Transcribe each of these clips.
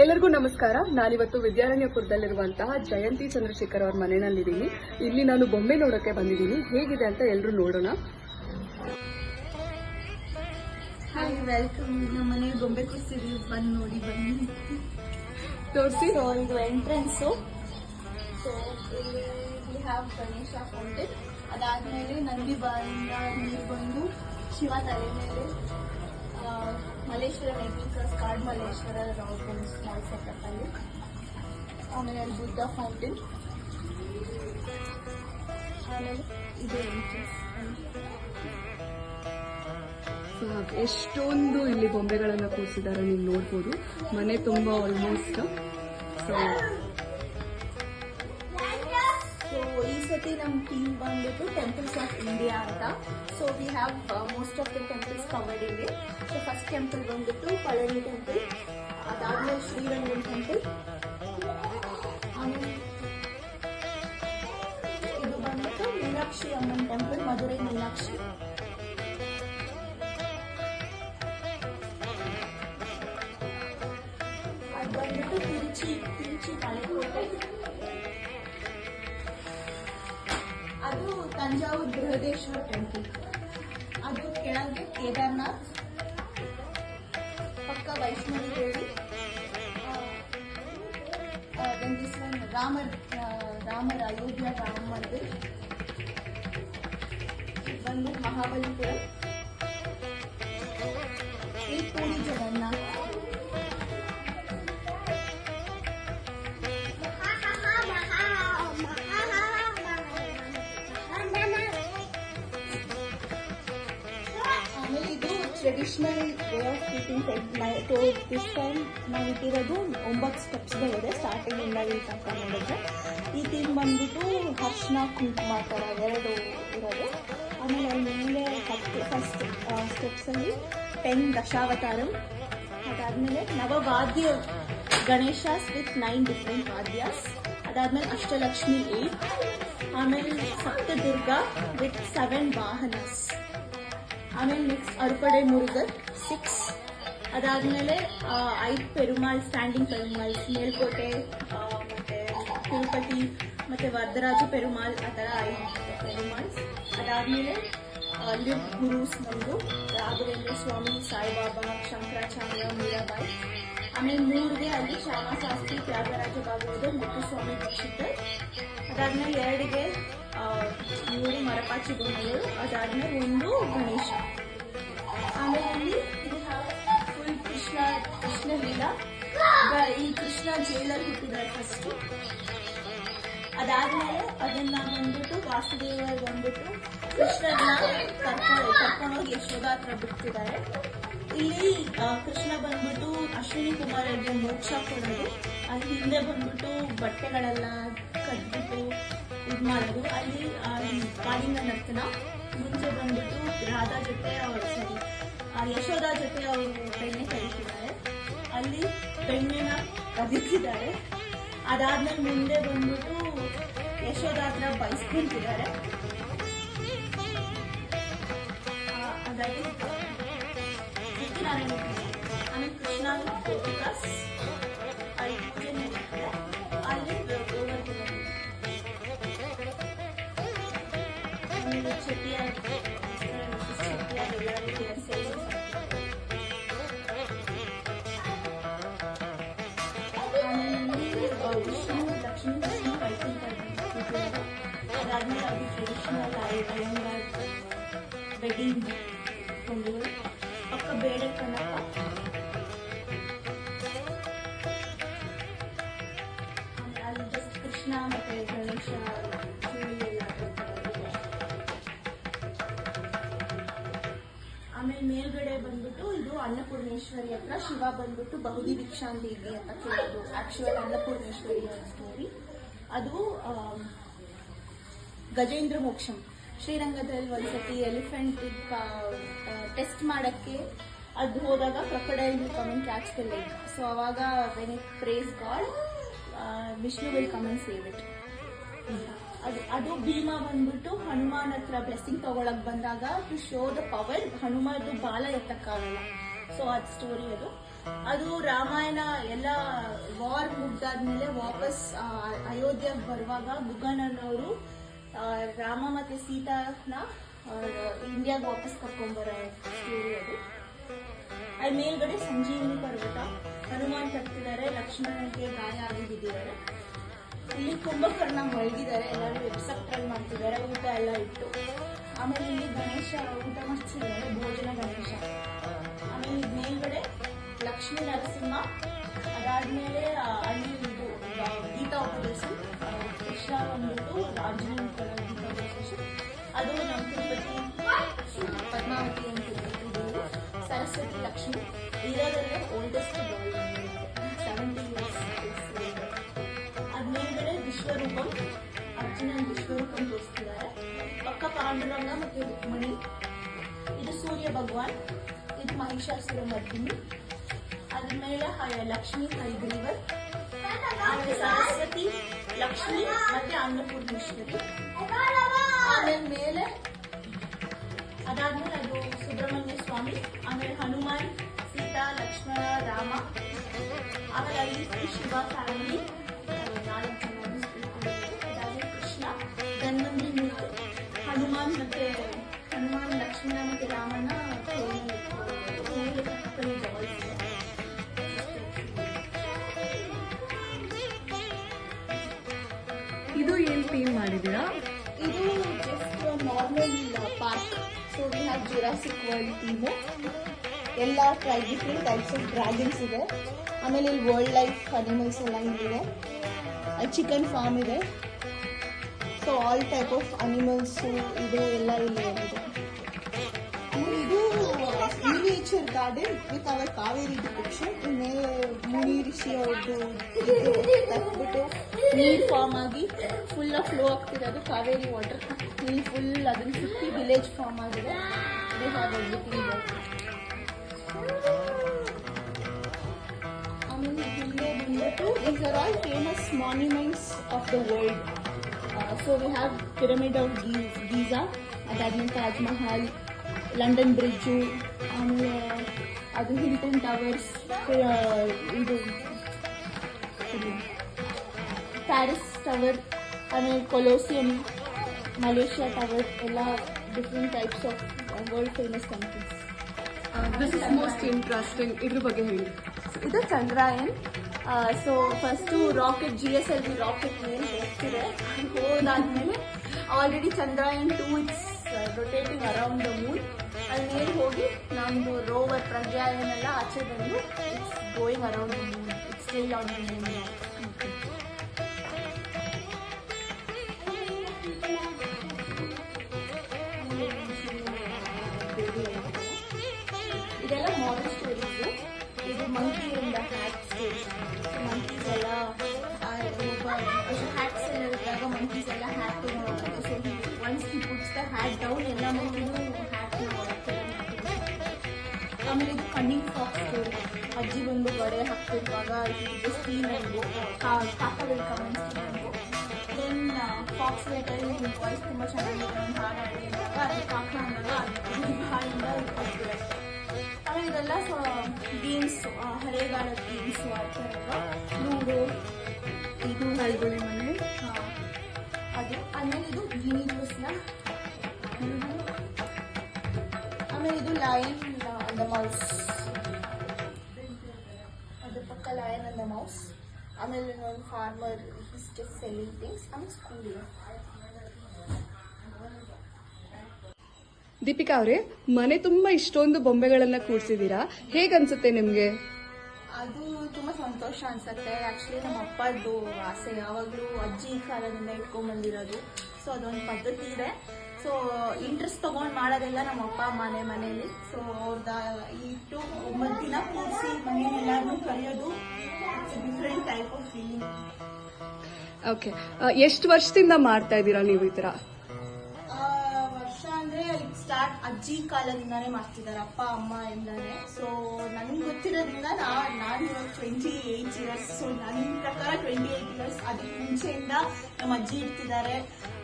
ಎಲ್ಲರಿಗೂ ನಮಸ್ಕಾರ. ನಾನಿವತ್ತು ವಿದ್ಯಾರಣ್ಯಪುರದಲ್ಲಿರುವಂತಹ ಜಯಂತಿ ಚಂದ್ರಶೇಖರ್ ಅವ್ರ ಮನೆಯಲ್ಲಿದ್ದೀನಿ. ಇಲ್ಲಿ ನಾನು ಬೊಂಬೆ ನೋಡೋಕೆ ಬಂದಿದ್ದೀನಿ. ಹೇಗಿದೆ ಅಂತ ಎಲ್ಲರೂ ನೋಡೋಣ. Hi, welcome. ನಮ್ಮ ಮನೆಗೆ ಬೊಂಬೆ ಕೂರಿಸಿದ್ವಿ, ಬಂದು ನೋಡಿ, ಬನ್ನಿ ತೋರಿಸಿ. ಸೊ ಇದು ಎಂಟ್ರೆನ್ಸು. ಸೊ ಇಲ್ಲಿ ಹ್ಯಾವ್ ಗಣೇಶ ಫೌಂಟೇನ್. ಅದಾದ್ಮೇಲೆ ನಂದಿ ಬಾಯಿಂದ ನೀರು ಬಂದು ಶಿವ ತಲೆ ಮೇಲೆ ಮಲ್ಲೇಶ್ವರ ನೆಟ್ಲಿಕಸ್ ಕಾರ್ಡ್ ಮಲ್ಲೇಶ್ವರ ಒಂದು ಸ್ಮಾಲ್ ಸೆಟಪ್ ಅಲ್ಲಿ. ಆಮೇಲೆ ಅಲ್ಲಿ ಬುದ್ಧ ಫೌಂಟೇನ್. ಆಮೇಲೆ ಇದು ಎಂಟ್ರೆನ್ಸ್. ಎಷ್ಟೊಂದು ಇಲ್ಲಿ ಬೊಂಬೆಗಳನ್ನ ಕೂರಿಸಿದ್ದಾರೆ, ನೀವು ನೋಡ್ಬೋದು. ಮನೆ ತುಂಬಾ ಆಲ್ಮೋಸ್ಟ್. ಸೊ ಈ ಸತಿ ನಮ್ಮ ಟೀಮ್ ಬಂದ್ಬಿಟ್ಟು ಟೆಂಪಲ್ಸ್ ಆಫ್ ಇಂಡಿಯಾ ಅಂತ. So we have most of the temples covered ಇಲ್ಲಿ. ಸೊ ಫಸ್ಟ್ ಟೆಂಪಲ್ ಬಂದ್ಬಿಟ್ಟು ಪಳನಿ ಟೆಂಪಲ್, ಅದಾದ್ಮೇಲೆ ಶ್ರೀರಂಗಂ ಟೆಂಪಲ್, ಆಮೇಲೆ ಇದು ಬಂದ್ಬಿಟ್ಟು ಮೀನಾಕ್ಷಿ ಅಮ್ಮನ್ ಟೆಂಪಲ್, ಮಧುರೈ ಮೀನಾಕ್ಷಿ. ಅದು ಬಂದ್ಬಿಟ್ಟು ತಿರುಚಿ ಮಲೆಕೋಟೆ. ಅದು ತಂಜಾವೂರು ಬೃಹದೇಶ್ವರ ಟೆಂಪಲ್. ಅದು ಕೆಳಗೆ ಕೇದಾರ್ನಾಥ್, ಪಕ್ಕ ವೈಷ್ಣವಿ ದೇವಿ. ರಾಮರ ಅಯೋಧ್ಯ ರಾಮ ಮಂದಿರ್ ಬಂದು ಮಹಾಬಲಿಪುರಂ. ಈ puri Jagannath. Traditional way of keeping this time ನಾವು ಇಟ್ಟಿರೋದು 9 ಸ್ಟೆಪ್ಸ್ಗಳಿದೆ ಸ್ಟಾರ್ಟಿಂಗ್ ಇಂದ ಇಲ್ಲಿ ತನಕ ನೋಡಿದ್ರೆ. ಈ ಥೀಮ್ ಬಂದ್ಬಿಟ್ಟು ಅರ್ಶಿನ ಕುಂಕುಮ ಥರ 2 ಇರೋದು. ಆಮೇಲೆ ಅಲ್ಲಿ ಮೇಲೆ ಫಸ್ಟ್ ಸ್ಟೆಪ್ಸಲ್ಲಿ 10 ದಶಾವತಾರಂ. ಅದಾದಮೇಲೆ ನವವಾದ್ಯ ಗಣೇಶಾಸ್ ವಿತ್ 9 ಡಿಫ್ರೆಂಟ್ ವಾದ್ಯಾಸ್. ಅದಾದಮೇಲೆ ಅಷ್ಟಲಕ್ಷ್ಮಿ 8. ಆಮೇಲೆ ಸಪ್ತದುರ್ಗ ವಿತ್ 7 ವಾಹನಸ್. ಆಮೇಲೆ ನೆಕ್ಸ್ಟ್ ಅರ್ಪಡೆ ಮುರುಗನ್ 6. ಅದಾದ್ಮೇಲೆ 5 ಪೆರುಮಾಳ್, ಸ್ಟ್ಯಾಂಡಿಂಗ್ ಪೆರುಮಾಳ್ಸ್, ಮೇಲ್ಕೋಟೆ, ಮತ್ತೆ ತಿರುಪತಿ, ಮತ್ತೆ ವರದರಾಜ ಪೆರುಮಾಳ್, ಆ ಥರ 5 ಪೆರುಮಾಳ್ಸ್. ಅದಾದ್ಮೇಲೆ ಲಿವ್ ಗುರುಸ್ ಬಂದು ರಾಘವೇಂದ್ರ ಸ್ವಾಮಿ, ಸಾಯಿಬಾಬಾ, ಶಂಕರಾಚಾರ್ಯ, ಮೀರಾಬಾಯಿ. ಆಮೇಲೆ 3ಗೆ ಅಲ್ಲಿ ಶ್ಯಾಮಶಾಸ್ತ್ರಿ, ತ್ಯಾಗರಾಜ ಭಾಗವತರ್, ಮುತ್ತುಸ್ವಾಮಿ ದೀಕ್ಷಿತರ್. ಅದಾದ್ಮೇಲೆ 2ಗೆ 3 ಮರಪಾಚಿ ಬೊಮ್ಮಗಳು. ಅದಾದ್ಮೇಲೆ 1 ಗಣೇಶ. ಆಮೇಲೆ ಇಲ್ಲಿ ಫುಲ್ ಕೃಷ್ಣ ಲೀಲಾ. ಈ ಕೃಷ್ಣ ಜೈಲಲ್ಲಿ ಹುಟ್ಟಿದ್ದಾರೆ ಫಸ್ಟ್. ಅದಾದ್ಮೇಲೆ ಅದನ್ನ ಬಂದ್ಬಿಟ್ಟು ವಾಸುದೇವ ಬಂದ್ಬಿಟ್ಟು ಕೃಷ್ಣನ ಕರ್ಕೊಂಡೋಗಿ ಯಶೋಧ ಹತ್ರ ಬಿಡ್ತಿದ್ದಾರೆ. ಇಲ್ಲಿ ಕೃಷ್ಣ ಬಂದ್ಬಿಟ್ಟು ಅಶ್ವಿನಿ ಕುಮಾರರಿಗೆ ಮೋಕ್ಷ ಕೊಡೋದು. ಅಲ್ಲಿ ಹಿಂದೆ ಬಂದ್ಬಿಟ್ಟು ಬಟ್ಟೆಗಳೆಲ್ಲ ಕಟ್ಬಿಟ್ಟು ಇದು ಮಾಡೋದು. ಅಲ್ಲಿ ಕಾಳಿಂಗ ನರ್ತನ. ಮುಂಚೆ ಬಂದ್ಬಿಟ್ಟು ರಾಧಾ ಜೊತೆ ಯಶೋಧ ಜೊತೆ ಅವರು ಬೆಣ್ಣೆ ಕರೀತಿದ್ದಾರೆ. ಅಲ್ಲಿ ಬೆಣ್ಣೆನ ಕದಿತಿದ್ದಾರೆ. ಅದಾದ್ಮೇಲೆ ಮುಂದೆ ಬಂದ್ಬಿಟ್ಟು ಯಶೋಧ ಹತ್ರ ಬಯಸ್ಕೊಂತಿದ್ದಾರೆ. ಅದಾಗಿ ಸತ್ಯನಾರಾಯಣ ಪೂಜೆ. ಆಮೇಲೆ ಕೃಷ್ಣ ಗೋಪಿಕಾಸ್ ಅಲ್ಲಿ ಪೂಜೆ ನಡೀತಾರೆ. ಅಲ್ಲಿ ಚೆಟ್ಟಿಯಾರ್ ಎಲ್ಲರೂ ಸೇರಿ ವಿಷ್ಣು ಲಕ್ಷ್ಮೀ ವಿಷ್ಣು ವೈಕುಂಠ. ಅದಾದ್ಮೇಲೆ ಅದು ಟ್ರೆಡಿಷನಲ್ ಅಯ್ಯಂಗಾರ್ ವೆಡ್ಡಿಂಗ್ ಕೊಂಡುಗಳು. ಪಕ್ಕ ಬೇಳೆ ಕನಕ. ಅಲ್ಲಿ ಜಸ್ಟ್ ಕೃಷ್ಣ ಮತ್ತೆ ಗಣೇಶ ಆಮೇಲೆ ಮೇಲ್ಗಡೆ ಬಂದ್ಬಿಟ್ಟು ಇದು ಅನ್ನಪೂರ್ಣೇಶ್ವರಿ ಹತ್ರ ಶಿವ ಬಂದ್ಬಿಟ್ಟು ಬಹುದಿ ದೀಕ್ಷಾಂದೇವಿ ಅಂತ ಕೇಳೋದು. Actual Annapoorneshwari story. ಅದು ಗಜೇಂದ್ರ ಮೋಕ್ಷಂ. ಶ್ರೀರಂಗದಲ್ಲಿ ಒಂದ್ಸತಿ ಎಲಿಫೆಂಟ್ ಟೆಸ್ಟ್ ಮಾಡಕ್ಕೆ ಅದು ಹೋದಾಗ crocodile will come and catch the leg. So ಅವಾಗ when it praise god, Vishnu will come and save it. ಅದು ಭೀಮ ಬಂದ್ಬಿಟ್ಟು ಹನುಮಾನ್ ಹತ್ರ ಬ್ಲೆಸ್ಸಿಂಗ್ ತಗೊಳಕ್ ಬಂದಾಗ ಟು ಶೋ ದ ಪವರ್, ಹನುಮದು ಬಾಲ ಎತ್ತಕ್ಕಾಗಲ್ಲ. ಸೊ ಅದು ಸ್ಟೋರಿ ಅದು ರಾಮಾಯಣ ಎಲ್ಲ ವಾರ್ ಮುಗ್ದಾದ್ಮೇಲೆ ವಾಪಸ್ ಅಯೋಧ್ಯೆಗೆ ಬರುವಾಗ ಗುಗಣ್ಣನವರು ರಾಮ ಮತ್ತೆ ಸೀತಾನ ಇಂಡಿಯಾಗೆ ವಾಪಸ್ ಕರ್ಕೊಂಡ್ಬರೋ ಸ್ಟೋರಿ ಅದು. ಅಲ್ಲಿ ಮೇಲ್ಗಡೆ ಸಂಜೀವಿನಿ ಪರ್ವತ, ಹನುಮಾನ್ ಕಟ್ತಿದ್ದಾರೆ, ಲಕ್ಷ್ಮಣನಿಗೆ ಗಾಯ ಆಗಿ ಬಿದ್ದಿದ್ದಾರೆ. ಇಲ್ಲಿ ಕುಂಭಕರ್ಣ ಮಲಗಿದ್ದಾರೆ, ಎಲ್ಲರೂ ಎಬ್ಸಕ್ ಟ್ರೈ ಮಾಡ್ತಿದ್ದಾರೆ, ಊಟ ಎಲ್ಲ ಇಟ್ಟು. ಆಮೇಲೆ ಇಲ್ಲಿ ಗಣೇಶ ಊಟ ಮಾಡ್ತಿದ್ದಾರೆ, ಭೋಜನ ಗಣೇಶ. ಆಮೇಲೆ ಇದು ಮೇಲ್ಗಡೆ ಲಕ್ಷ್ಮೀ ನರಸಿಂಹ, ಅದಾದ್ಮೇಲೆ ಅಲ್ಲಿ ಇದು ಗೀತಾ ಉಪದೇಶನ್, ಕೃಷ್ಣ ಬಂದ್ಬಿಟ್ಟು ಅರ್ಜುನನ್ ಗೀತಾ ಉಪದೇಶನ್. ಅದು ನಮ್ಮ ತಿರುಪತಿ ಪದ್ಮಾವತಿ ಅಂತ ತಿರುಪತಿ, ಸರಸ್ವತಿ ಲಕ್ಷ್ಮಿ ಇರೋದಲ್ಲೇ ಓಲ್ಡೆಸ್ಟ್ ಗರ್ಲ್ 70 years. ಅದ್ಮೇಲ್ಗಡೆ ವಿಶ್ವರೂಪಂ, ಅರ್ಜುನನ್ ವಿಶ್ವರೂಪಂ ತೋರಿಸ್ತಿದ್ದಾರೆ. ಪಕ್ಕ ಪಾಂಡುರಂಗ ಮತ್ತು ರುಕ್ಮಿಣಿ. ಇದು ಸೂರ್ಯ ಭಗವಾನ್, ಇದು ಮಹಿಷಾಸುರ ಮರ್ದಿನಿ. ಅದ್ರ ಮೇಲೆ ಲಕ್ಷ್ಮಿ ಹೈಗ್ರೀವರ್, ಆಮೇಲೆ ಸರಸ್ವತಿ ಲಕ್ಷ್ಮಿ ಮತ್ತೆ ಅನ್ನಪೂರ್ಣೇಶ್ವರಿ. ಆಮೇಲೆ ಮೇಲೆ ಅದಾದ್ಮೇಲೆ ಅದು ಸುಬ್ರಹ್ಮಣ್ಯ ಸ್ವಾಮಿ, ಆಮೇಲೆ ಹನುಮಾನ್, ಸೀತಾ, ಲಕ್ಷ್ಮಣ, ರಾಮ. ಆಮೇಲೆ ಅಲ್ಲಿ ಶಿವ ಫ್ಯಾಮಿಲಿ 4 ಜನ. ಅದಾದ್ಮೇಲೆ ಕೃಷ್ಣ, ಧನ್ವಂತರಿ ಮೂರ್ತಿ, ಹನುಮಾನ್, ಲಕ್ಷ್ಮಣ ಮತ್ತೆ ರಾಮನ ಇದು ಏನ್ ಥೀಮ್ ಮಾಡಿದೀರಾ? ಇದು just normal park. So we have Jurassic world theme. ಎಲ್ಲ ಡಿಫ್ರೆಂಟ್ ಟೈಪ್ಸ್ ಆಫ್ ಡ್ರ್ಯಾಗನ್ಸ್ ಇದೆ. ಆಮೇಲೆ ಇಲ್ಲಿ ವರ್ಲ್ಡ್ ಲೈಫ್ ಅನಿಮಲ್ಸ್ ಎಲ್ಲ ಇಲ್ಲಿದೆ. ಚಿಕನ್ ಫಾರ್ಮ್ ಇದೆ. So all type of animals ಇದು ಎಲ್ಲ ಇಲ್ಲಿ ಇದೆ. ಆಮೇಲೆ ಇದು miniature garden with our Kaveri depiction. ಮೇಲೆ ಮುನಿ ಋಷಿ ಅವ್ರದ್ದು ತಕ್ಬಿಟ್ಟು ನೀರು ಫಾರ್ಮ್ ಆಗಿ ಫುಲ್ ಫ್ಲೋ ಆಗ್ತಿರೋದು ಕಾವೇರಿ ವಾಟರ್. ಇಲ್ಲಿ ಫುಲ್ ಅದನ್ನ ಸುತ್ತಿ ವಿಲೇಜ್ ಫಾರ್ಮ್ ಆಗಿದೆ. ಆಮೇಲೆ ಇಲ್ಲೇ ಬಂದ್ಬಿಟ್ಟು these are all famous monuments of the world. So we have pyramid of Giza, ಅದಾದ್ಮೇಲೆ ತಾಜ್ ಮಹಲ್, ಲಂಡನ್ ಬ್ರಿಡ್ಜು, ಆಮೇಲೆ ಅದು ಹಿಲ್ಟನ್ ಟವರ್ಸ್, ಇದು ಪ್ಯಾರಿಸ್ ಟವರ್, ಆಮೇಲೆ ಕೊಲೋಸಿಯಂ, ಮಲೇಷಿಯಾ ಟವರ್, ಎಲ್ಲ different types of world famous countries. This is most interesting, ಇದ್ರ ಬಗ್ಗೆ ಹೇಳಿ. ಇದು Chandrayaan. So first rocket GSLV rocket ಮೇಲೆ ಹೋಗ್ತಿದೆ. ಹೋದಾದ್ಮೇಲೆ already Chandrayaan 2 it's rotating around the moon. ಅಲ್ಲಿ ಮೇಲೆ ಹೋಗಿ ನಮ್ಮದು ರೋವರ್ ಪ್ರಜ್ಞಾಯನ್ ಎಲ್ಲ ಆಚೆ ಬಂದು it's going around the moon. It's still on the moon. ಇದೆಲ್ಲ ಮಾರಲ್ ಸ್ಟೋರೀಸು. ಇದು ಮಂಕಿ ಇಂದ ಹ್ಯಾಟ್ ಸ್ಟೋರಿ. ಮಂಕೀಸ್ ಎಲ್ಲ ಹ್ಯಾಟ್ಸ್ ಎಲ್ಲ ಇದ್ದಾಗ ಮಂಕೀಸ್ ಎಲ್ಲ ಹ್ಯಾಟ್ ನೋಡೋದು. So once he puts the hat down, ಎಲ್ಲ ಮಂಕಿನೂ ಹ್ಯಾಟ್ ನೋಡುತ್ತೆ. ಆಮೇಲೆ ಇದು ಕನ್ನಿಂಗ್ ಫಾಕ್ಸ್ ಸ್ಟೋರಿ. ಅಜ್ಜಿ ಬಂದು ಬಡೆ ಹಾಕ್ತಿರುವಾಗ ಇದು ಸ್ಟೀಮ್ ಅಂಗು ಕಾಕ welcome steam. Then fox letter voice ತುಂಬ ಚೆನ್ನಾಗಿದೆ, ಒಂದು ಹಾಡು ಹಾಡಿದಾಗ ಅದು ಕಾಕ ಅಂದಾಗ ಅದು ಹಾಡಿಂದ ಹೋಗ್ಬಿಡುತ್ತೆ. ಆಮೇಲೆ ಇದೆಲ್ಲ ಗೇಮ್ಸ್, ಹಳೆಗಾಲದ ಗೇಮ್ಸ್ ಆಡ್ತಾರಲ್ವ, ಲೂಡೋ, ಇದು ಹಲ್ಗೊಳಿ ಮನೆ, ಅದು. ಆಮೇಲೆ ಇದು ಗಿನಿ ಜ್ಯೂಸ್ನ. ಆಮೇಲೆ ಇದು ಲಯನ್ ಅಂಡ್ ದ ಮೌಸ್, ಅದ್ರ ಪಕ್ಕ ಲಯನ್ ಅಂಡ್ ದ ಮೌಸ್. ಆಮೇಲೆ ಒಂದು farmer is just selling things. ಆಮೇಲೆ ಸ್ಕೂಲ್ ಇದೆ. ದೀಪಿಕಾ ಅವರೇ, ಮನೆ ತುಂಬಾ ಇಷ್ಟೊಂದು ಬೊಂಬೆಗಳನ್ನ ಕೂರ್ಸಿದೀರಾ, ಹೇಗನ್ಸುತ್ತೆ ನಿಮ್ಗೆ? ಅದು ತುಂಬಾ ಸಂತೋಷ ಅನ್ಸುತ್ತೆ. ಆಕ್ಚುಲಿ ನಮ್ಮ ಅಪ್ಪದ್ದು ಆಸೆ, ಯಾವಾಗಲೂ ಅಜ್ಜಿ ಕಾಲದಿಂದ ಇಟ್ಕೊಂಡ್ಬಂದಿರೋದು. ಸೊ ಅದೊಂದು ಪದ್ಧತಿ ಇದೆ. ಸೊ ಇಂಟ್ರೆಸ್ಟ್ ತಗೊಂಡು ಮಾಡೋದೆಲ್ಲ ನಮ್ಮ ಅಪ್ಪ ಮನೇಲಿ. ಸೊ ಅವ್ರದ ಇಟ್ಟು 9 ದಿನ ಕೂರಿಸಿ ಮನೇಲಿ ಎಲ್ಲಾರನ್ನೂ ಕರೆಯೋದು different type of feeling. Okay, ಎಷ್ಟು ವರ್ಷದಿಂದ ಮಾಡ್ತಾ ಇದ್ದೀರಾ ನೀವು ಈ ತರ? ವರ್ಷ ಅಂದ್ರೆ ಸ್ಟಾರ್ಟ್ ಅಜ್ಜಿ ಕಾಲದಿಂದಾನೇ ಮಾಡ್ತಿದ್ದಾರೆ, ಅಪ್ಪ ಅಮ್ಮ ಇಂದಾನೆ. ಸೊ ನನ್ಗೆ ಗೊತ್ತಿರೋದ್ರಿಂದ ನಾನು ಇವಾಗ 28 years. ಸೊ ನನ್ನ ಪ್ರಕಾರ 28 years. ಅದಕ್ಕೆ ಮುಂಚೆಯಿಂದ ನಮ್ಮ ಅಜ್ಜಿ ಇಡ್ತಿದ್ದಾರೆ,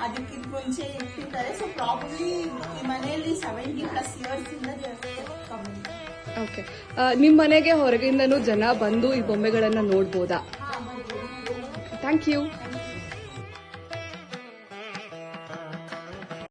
ಅದಕ್ಕಿಂತ ಮುಂಚೆ ಇಟ್ಟಿದ್ದಾರೆ. ಸೊ ಪ್ರಾಬಬ್ಲಿ ಈ ಮನೆಯಲ್ಲಿ 70+ years ಇಂದ ಕಮ್ಮಿ. ಓಕೆ, ನಿಮ್ ಮನೆಗೆ ಹೊರಗಿಂದನೂ ಜನ ಬಂದು ಈ ಬೊಂಬೆಗಳನ್ನ ನೋಡ್ಬೋದಾ? ಹಾ, ಥ್ಯಾಂಕ್ ಯು.